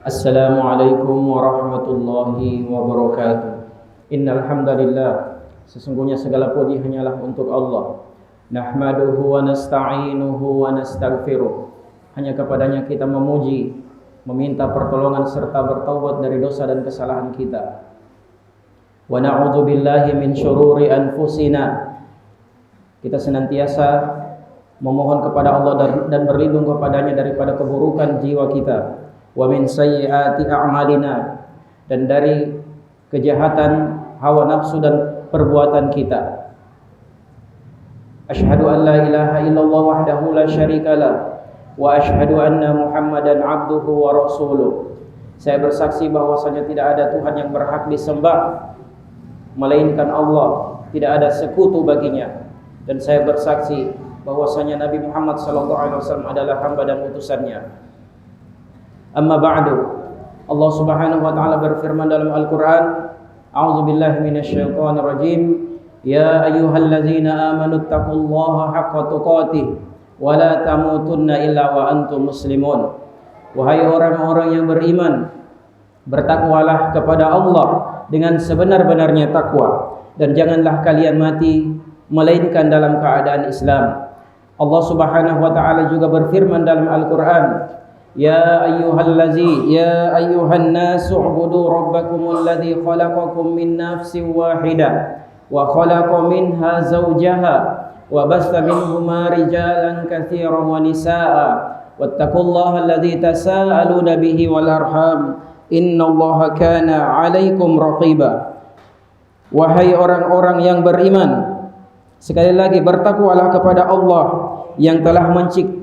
Assalamualaikum warahmatullahi wabarakatuh. Innal hamdalillah, sesungguhnya segala puji hanyalah untuk Allah. Nahmaduhu wa nasta'inuhu wa nastaghfiruh. Hanya kepadanya kita memuji, meminta pertolongan serta bertaubat dari dosa dan kesalahan kita. Wa na'udzu billahi min syururi anfusina. Kita senantiasa memohon kepada Allah dan berlindung kepadanya daripada keburukan jiwa kita. Wa min sayyiati a'malina, dan dari kejahatan hawa nafsu dan perbuatan kita. Asyhadu an la ilaha illallah wahdahu la syarikalah wa asyhadu anna Muhammadan abduhu wa rasuluh. Saya bersaksi bahwasanya tidak ada Tuhan yang berhak disembah melainkan Allah, tidak ada sekutu baginya. Dan saya bersaksi bahwasanya Nabi Muhammad SAW adalah hamba dan utusannya. Amma ba'du. Allah Subhanahu wa taala berfirman dalam Al-Qur'an, A'udzu billahi minasyaitonir rajim. Ya ayyuhalladzina amanu taqullaha haqqa tuqatih wa la tamutunna illa wa antum muslimun. Wahai orang-orang yang beriman, bertakwalah kepada Allah dengan sebenar-benarnya takwa, dan janganlah kalian mati melainkan dalam keadaan Islam. Allah Subhanahu wa taala juga berfirman dalam Al-Qur'an, Ya ayyuhan nasu ubudu rabbakumul ladzi khalaqakum min nafsin wahidah wa khalaqa minha zawjaha wa bassa minhuma rijalan katsiran wa nisaa'a wattaqullaha alladzi tasaaluna bihi wal arham innallaha kana 'alaikum raqiba. Wahai orang-orang yang beriman, sekali lagi bertakwalah kepada Allah yang telah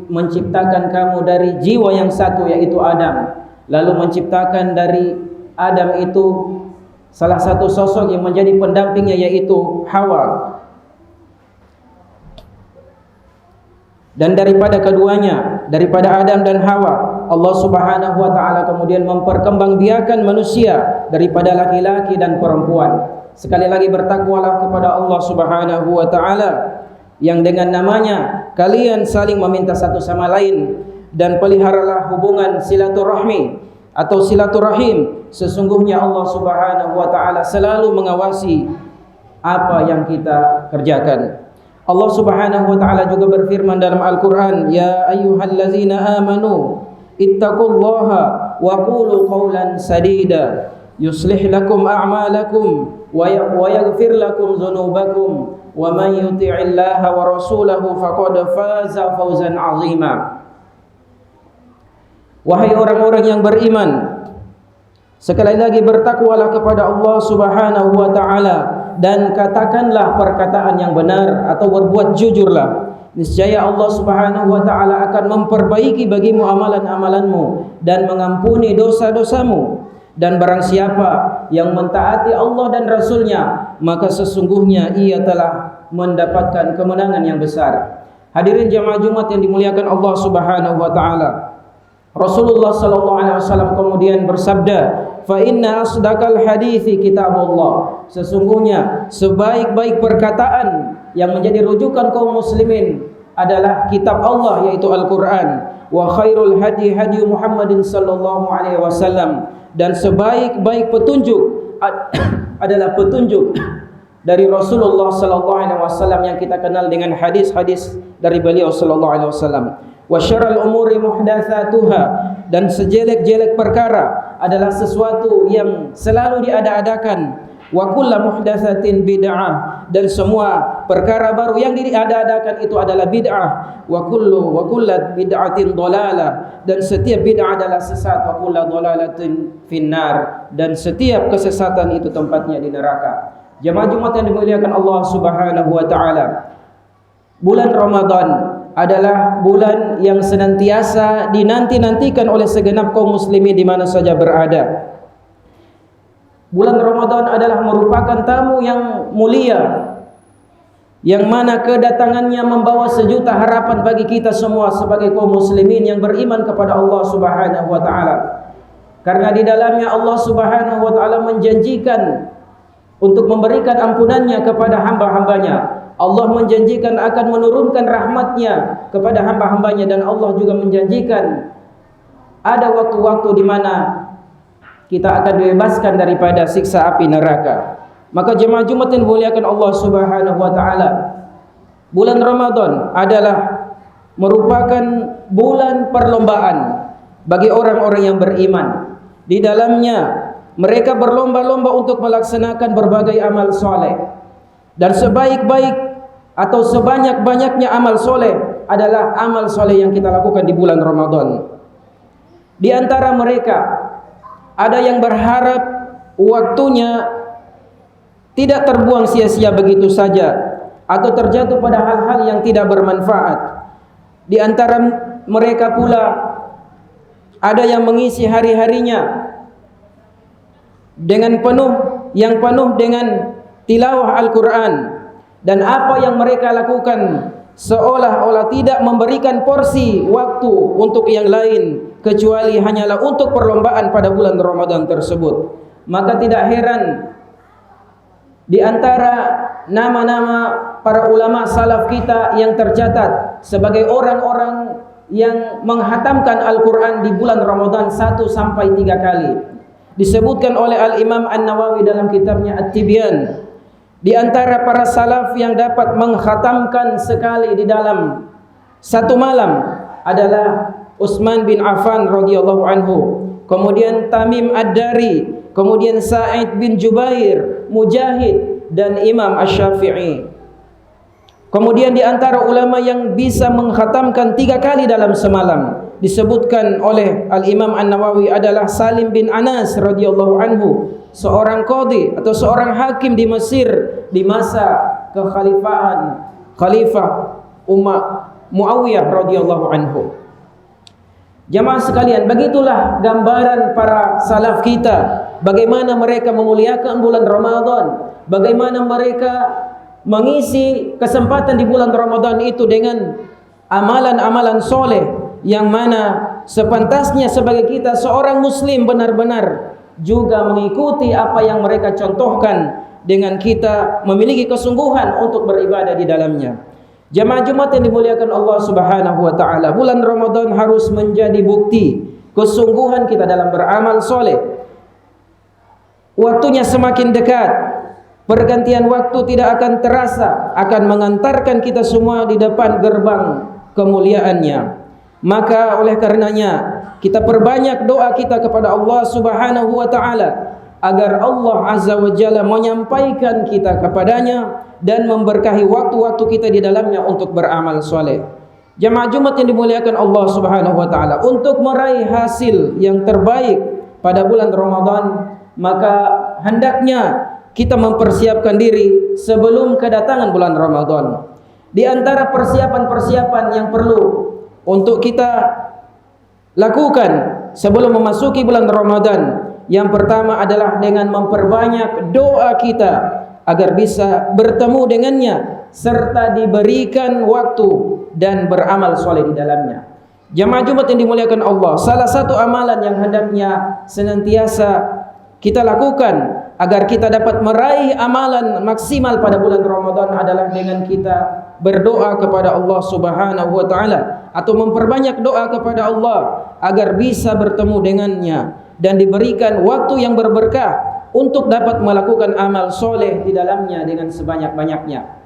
menciptakan kamu dari jiwa yang satu, yaitu Adam. Lalu menciptakan dari Adam itu salah satu sosok yang menjadi pendampingnya, yaitu Hawa. Dan daripada keduanya, daripada Adam dan Hawa, Allah Subhanahu wa taala kemudian memperkembangbiakan manusia daripada laki-laki dan perempuan. Sekali lagi bertakwalah kepada Allah Subhanahu wa taala yang dengan namanya kalian saling meminta satu sama lain, dan peliharalah hubungan silaturahmi atau silaturahim. Sesungguhnya Allah Subhanahu wa taala selalu mengawasi apa yang kita kerjakan. Allah Subhanahu wa taala juga berfirman dalam Al-Qur'an, Ya ayyuhallazina amanu ittaqullaha wa qulu qawlan sadida yuslih lakum a'malakum wa yaghfir lakum dzunubakum wa man yuti'illaha wa rasulahu faqad faza fawzan 'azima. Wahai orang-orang yang beriman, sekali lagi bertakwalah kepada Allah Subhanahu wa taala dan katakanlah perkataan yang benar atau berbuat jujurlah. Niscaya Allah Subhanahu wa taala akan memperbaiki bagimu amalan-amalanmu dan mengampuni dosa-dosamu. Dan barang siapa yang mentaati Allah dan Rasulnya, maka sesungguhnya ia telah mendapatkan kemenangan yang besar. Hadirin jamaah Jumat yang dimuliakan Allah Subhanahu wa taala, Rasulullah sallallahu alaihi wasallam kemudian bersabda, "Fa inna asdaqal hadithi kitabullah." Sesungguhnya sebaik-baik perkataan yang menjadi rujukan kaum muslimin adalah kitab Allah, yaitu Al-Qur'an. Wa khairul hadi hadi Muhammadin sallallahu alaihi wasallam, dan sebaik-baik petunjuk adalah petunjuk dari Rasulullah sallallahu alaihi wasallam yang kita kenal dengan hadis-hadis dari beliau sallallahu alaihi wasallam. Wa syarrul umuri muhdatsatuha, dan sejelek-jelek perkara adalah sesuatu yang selalu diada-adakan. Wa kullu muhdatsatin bid'ah, dan semua perkara baru yang diada-adakan itu adalah bid'ah. Wa kullu bid'atin dhalalah, dan setiap bid'ah adalah sesat. Wa kullu dhalalatin finnar, dan setiap kesesatan itu tempatnya di neraka. Jemaah Jumat yang dimuliakan Allah Subhanahu wa taala, bulan Ramadan adalah bulan yang senantiasa dinanti-nantikan oleh segenap kaum muslimin di mana saja berada. Bulan Ramadan adalah merupakan tamu yang mulia, yang mana kedatangannya membawa sejuta harapan bagi kita semua sebagai kaum muslimin yang beriman kepada Allah Subhanahu wa taala. Karena di dalamnya Allah Subhanahu wa taala menjanjikan untuk memberikan ampunannya kepada hamba-hambanya. Allah menjanjikan akan menurunkan rahmatnya kepada hamba-hambanya, dan Allah juga menjanjikan ada waktu-waktu di mana kita akan dibebaskan daripada siksa api neraka. Maka jemaah Jumat yang dimuliakan Allah Subhanahu wa taala, bulan Ramadan adalah merupakan bulan perlombaan bagi orang-orang yang beriman. Di dalamnya mereka berlomba-lomba untuk melaksanakan berbagai amal soleh, dan sebaik-baik atau sebanyak-banyaknya amal soleh adalah amal soleh yang kita lakukan di bulan Ramadan. Di antara mereka ada yang berharap waktunya tidak terbuang sia-sia begitu saja atau terjatuh pada hal-hal yang tidak bermanfaat. Di antara mereka pula ada yang mengisi hari-harinya dengan penuh dengan tilawah Al-Quran, dan apa yang mereka lakukan seolah-olah tidak memberikan porsi waktu untuk yang lain kecuali hanyalah untuk perlombaan pada bulan Ramadan tersebut. Maka tidak heran di antara nama-nama para ulama salaf kita yang tercatat sebagai orang-orang yang menghatamkan Al-Quran di bulan Ramadan 1 sampai 3 kali. Disebutkan oleh Al-Imam An-Nawawi dalam kitabnya At-Tibyan, di antara para salaf yang dapat menghatamkan sekali di dalam satu malam adalah Utsman bin Affan radhiyallahu anhu, kemudian Tamim Ad-Dari, kemudian Sa'id bin Jubair, Mujahid, dan Imam Asy-Syafi'i. Kemudian di antara ulama yang bisa menghatamkan 3 kali dalam semalam disebutkan oleh Al-Imam An-Nawawi adalah Salim bin Anas radhiyallahu anhu, seorang qadhi atau seorang hakim di Mesir di masa kekhalifahan Khalifah Muawiyah radhiyallahu anhu. Jamaah sekalian, begitulah gambaran para salaf kita, bagaimana mereka memuliakan bulan Ramadan, bagaimana mereka mengisi kesempatan di bulan Ramadan itu dengan amalan-amalan soleh yang mana sepantasnya sebagai kita seorang muslim benar-benar juga mengikuti apa yang mereka contohkan dengan kita memiliki kesungguhan untuk beribadah di dalamnya. Jamaah Jumat yang dimuliakan Allah Subhanahu wa taala, bulan Ramadan harus menjadi bukti kesungguhan kita dalam beramal soleh. Waktunya semakin dekat, pergantian waktu tidak akan terasa, akan mengantarkan kita semua di depan gerbang kemuliaannya. Maka oleh karenanya kita perbanyak doa kita kepada Allah Subhanahu wa taala agar Allah Azza wa Jalla menyampaikan kita kepadanya dan memberkahi waktu-waktu kita di dalamnya untuk beramal soleh. Jamaah Jumat yang dimuliakan Allah Subhanahu wa taala, untuk meraih hasil yang terbaik pada bulan Ramadan, maka hendaknya kita mempersiapkan diri sebelum kedatangan bulan Ramadan. Di antara persiapan-persiapan yang perlu untuk kita lakukan sebelum memasuki bulan Ramadan, yang pertama adalah dengan memperbanyak doa kita agar bisa bertemu dengannya serta diberikan waktu dan beramal soleh di dalamnya. Jamaah Jumat yang dimuliakan Allah, salah satu amalan yang hendaknya senantiasa kita lakukan agar kita dapat meraih amalan maksimal pada bulan Ramadan adalah dengan kita berdoa kepada Allah Subhanahu wa taala atau memperbanyak doa kepada Allah agar bisa bertemu dengannya dan diberikan waktu yang berberkah untuk dapat melakukan amal soleh di dalamnya dengan sebanyak-banyaknya.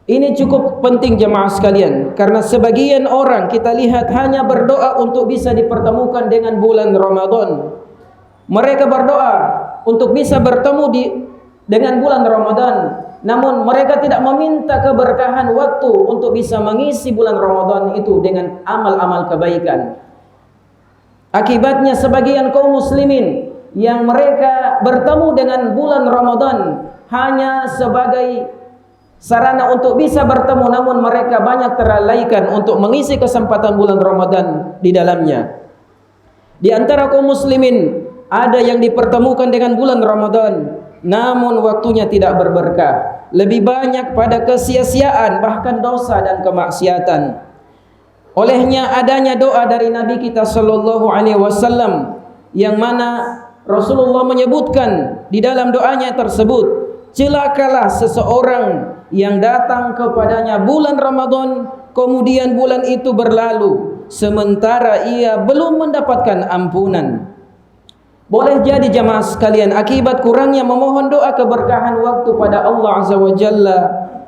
Ini cukup penting jemaah sekalian, karena sebagian orang kita lihat hanya berdoa untuk bisa dipertemukan dengan bulan Ramadan. Mereka berdoa untuk bisa bertemu dengan bulan Ramadan, namun mereka tidak meminta keberkahan waktu untuk bisa mengisi bulan Ramadan itu dengan amal-amal kebaikan. Akibatnya sebagian kaum muslimin yang mereka bertemu dengan bulan Ramadan hanya sebagai sarana untuk bisa bertemu, namun mereka banyak terlalaikan untuk mengisi kesempatan bulan Ramadan di dalamnya. Di antara kaum muslimin ada yang dipertemukan dengan bulan Ramadan, namun waktunya tidak berberkah, lebih banyak pada kesia-siaan bahkan dosa dan kemaksiatan. Olehnya adanya doa dari Nabi kita sallallahu alaihi wasallam yang mana Rasulullah menyebutkan di dalam doanya tersebut, celakalah seseorang yang datang kepadanya bulan Ramadan, kemudian bulan itu berlalu sementara ia belum mendapatkan ampunan. Boleh jadi jamaah sekalian, akibat kurangnya memohon doa keberkahan waktu pada Allah Azza wa Jalla,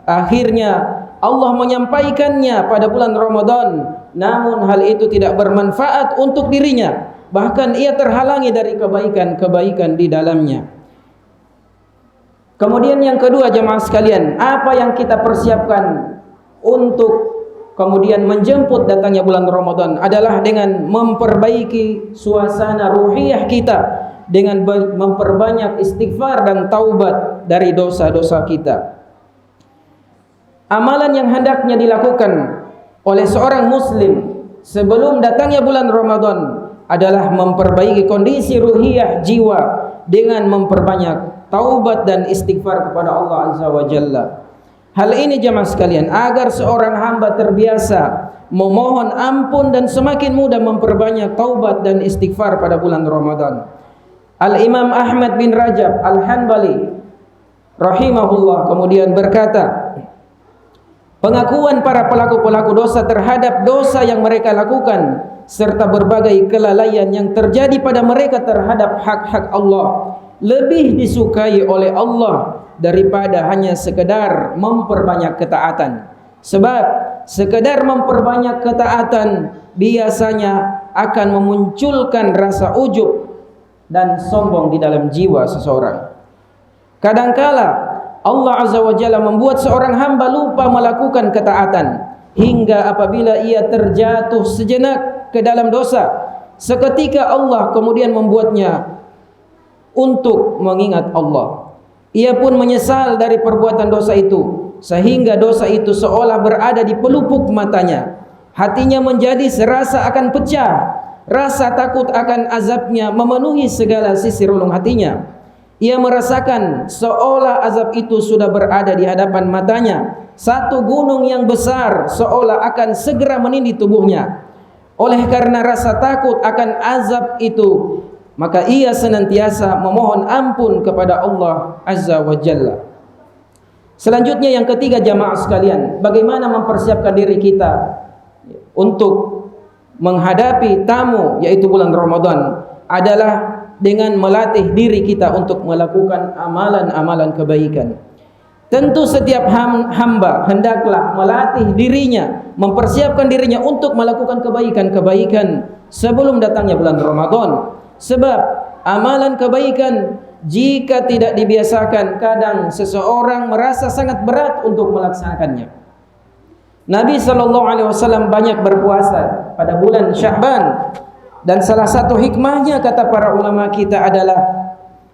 akhirnya Allah menyampaikannya pada bulan Ramadan, namun hal itu tidak bermanfaat untuk dirinya, bahkan ia terhalangi dari kebaikan-kebaikan di dalamnya. Kemudian yang kedua jamaah sekalian, apa yang kita persiapkan untuk kemudian menjemput datangnya bulan Ramadan adalah dengan memperbaiki suasana ruhiyah kita, dengan memperbanyak istighfar dan taubat dari dosa-dosa kita. Amalan yang hendaknya dilakukan oleh seorang muslim sebelum datangnya bulan Ramadan adalah memperbaiki kondisi ruhiyah jiwa dengan memperbanyak taubat dan istighfar kepada Allah Azza wa Jalla. Hal ini jamaah sekalian agar seorang hamba terbiasa memohon ampun dan semakin mudah memperbanyak taubat dan istighfar pada bulan Ramadan. Al-Imam Ahmad bin Rajab Al-Hanbali rahimahullah kemudian berkata, pengakuan para pelaku-pelaku dosa terhadap dosa yang mereka lakukan serta berbagai kelalaian yang terjadi pada mereka terhadap hak-hak Allah lebih disukai oleh Allah daripada hanya sekedar memperbanyak ketaatan. Sebab sekedar memperbanyak ketaatan biasanya akan memunculkan rasa ujub dan sombong di dalam jiwa seseorang. Kadangkala Allah Azza wa Jalla membuat seorang hamba lupa melakukan ketaatan hingga apabila ia terjatuh sejenak ke dalam dosa, seketika Allah kemudian membuatnya untuk mengingat Allah. Ia pun menyesal dari perbuatan dosa itu, sehingga dosa itu seolah berada di pelupuk matanya. Hatinya menjadi serasa akan pecah, rasa takut akan azabnya memenuhi segala sisi relung hatinya. Ia merasakan seolah azab itu sudah berada di hadapan matanya, satu gunung yang besar seolah akan segera menindih tubuhnya. Oleh karena rasa takut akan azab itu, maka ia senantiasa memohon ampun kepada Allah Azza wa Jalla. Selanjutnya yang ketiga jamaah sekalian, bagaimana mempersiapkan diri kita untuk menghadapi tamu yaitu bulan Ramadan adalah dengan melatih diri kita untuk melakukan amalan-amalan kebaikan. Tentu setiap hamba hendaklah melatih dirinya, mempersiapkan dirinya untuk melakukan kebaikan-kebaikan sebelum datangnya bulan Ramadan. Sebab amalan kebaikan jika tidak dibiasakan, kadang seseorang merasa sangat berat untuk melaksanakannya. Nabi SAW banyak berpuasa pada bulan Sya'ban, dan salah satu hikmahnya kata para ulama kita adalah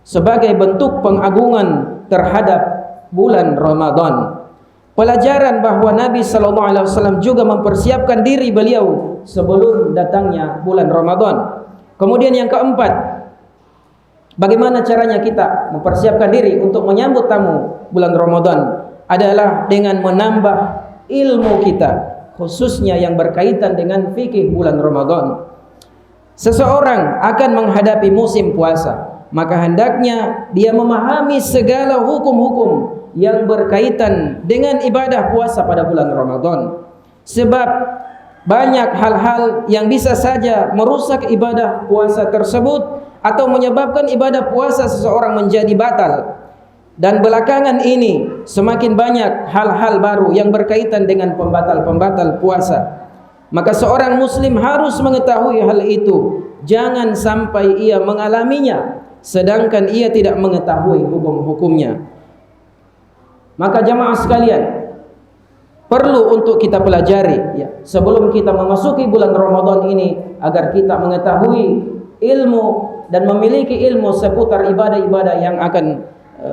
sebagai bentuk pengagungan terhadap bulan Ramadan. Pelajaran bahawa Nabi SAW juga mempersiapkan diri beliau sebelum datangnya bulan Ramadan. Kemudian yang keempat, bagaimana caranya kita mempersiapkan diri untuk menyambut tamu bulan Ramadan adalah dengan menambah ilmu kita, khususnya yang berkaitan dengan fikih bulan Ramadan. Seseorang akan menghadapi musim puasa, maka hendaknya dia memahami segala hukum-hukum yang berkaitan dengan ibadah puasa pada bulan Ramadan. Sebab banyak hal-hal yang bisa saja merusak ibadah puasa tersebut atau menyebabkan ibadah puasa seseorang menjadi batal. Dan belakangan ini semakin banyak hal-hal baru yang berkaitan dengan pembatal-pembatal puasa. Maka seorang muslim harus mengetahui hal itu. Jangan sampai ia mengalaminya sedangkan ia tidak mengetahui hukum-hukumnya. Maka jamaah sekalian, perlu untuk kita pelajari ya, sebelum kita memasuki bulan Ramadan ini, agar kita mengetahui ilmu dan memiliki ilmu seputar ibadah-ibadah yang akan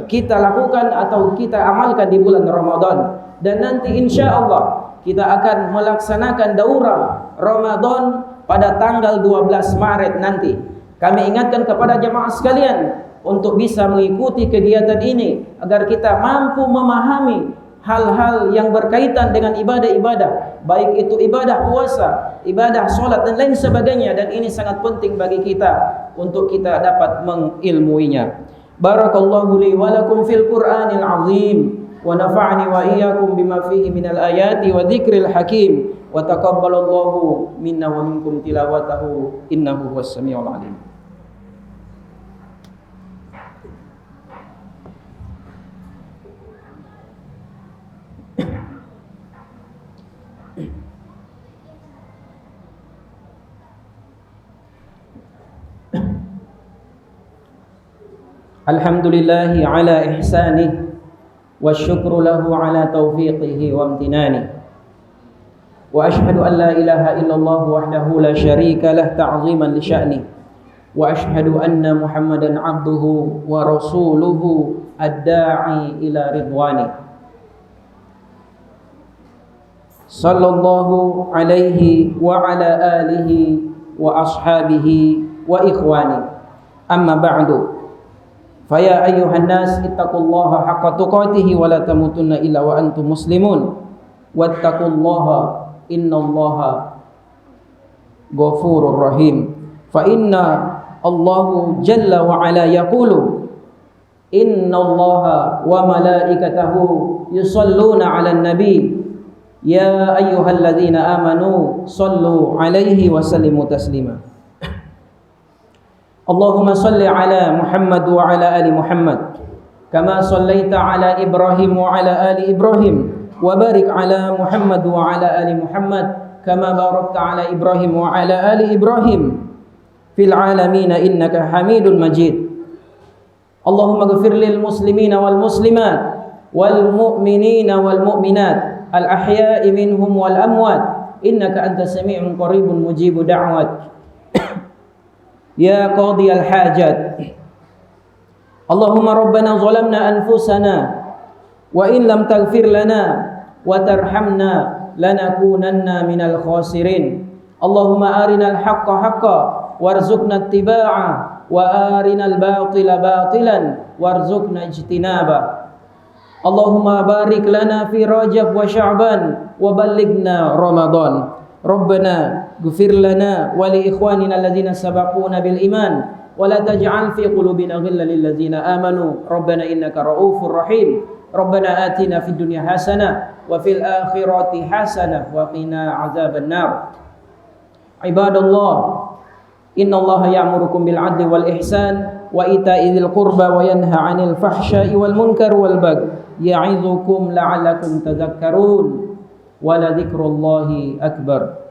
kita lakukan atau kita amalkan di bulan Ramadan. Dan nanti insya Allah kita akan melaksanakan daurah Ramadan pada tanggal 12 Maret nanti. Kami ingatkan kepada jemaah sekalian untuk bisa mengikuti kegiatan ini agar kita mampu memahami hal-hal yang berkaitan dengan ibadah-ibadah, baik itu ibadah puasa, ibadah solat dan lain sebagainya. Dan ini sangat penting bagi kita untuk kita dapat mengilmuinya. Barakallahu li wa lakum fil Qur'anil azim wa nafa'ani wa iyyakum bima fihi minal ayati wa dzikril hakim wa taqabbalallahu minna wa minkum tilawatahu innahu huwas samiul alim. Alhamdulillahi ala ihsanih wa syukru lahu ala taufiqihi wa amtinani wa ashhadu an la ilaha illallah wahdahu la syarika lah ta'ziman li sya'ni wa ashhadu anna muhammadan abduhu wa rasuluhu ad-da'i ila ridwani sallallahu alaihi wa ala alihi wa ashabihi wa ikhwani amma ba'du. Faya ayyuhan nas ittaqullaha haqqa tuqatih wa la tamutunna illa wa antum muslimun wattaqullaha innallaha ghafurur rahim. Fa inna Allahu jalla wa ala yaqulu innallaha wa malaikatahu yusalluna 'alan nabi ya ayyuhalladzina amanu sallu 'alaihi wa sallimu taslima. Allahumma salli ala Muhammad wa ala ali Muhammad kama sallaita ala Ibrahim wa ala ali Ibrahim wa barik ala Muhammad wa ala ali Muhammad kama barakta ala Ibrahim wa ala ali Ibrahim fil alamin innaka Hamidun Majid. Allahumma ighfir lil muslimina wal muslimat wal mu'minina wal mu'minat al ahya'i minhum wal amwat innaka antas sami'un qaribun mujibu da'wat. Ya qadiyal hajat Allahumma rabbana zalamna anfusana wa in lam taghfir lana wa tarhamna lanakunanna minal khasirin. Allahumma arinal haqqa haqqa warzuqna ittiba'a wa arinal batila batilan warzuqna ijtinaba. Allahumma barik lana fi Rajab wa Sya'ban wa ballighna Ramadan. Rabbana ighfir lana wa li ikhwanina alladhina sabaquna bil iman wa la taj'al fi qulubina ghillan lil ladzina amanu rabbana innaka raufur rahim. Rabbana atina fid dunya hasanah wa fil akhirati hasanah wa qina adzaban nar. Ibadallah, innallaha ya'murukum bil 'adli wal ihsan wa ita'i dzil qurba wa yanha 'anil fahsya'i wal munkar wal baghi ya'idzukum la'allakum tadhakkarun. Wa la dzikrullahi akbar.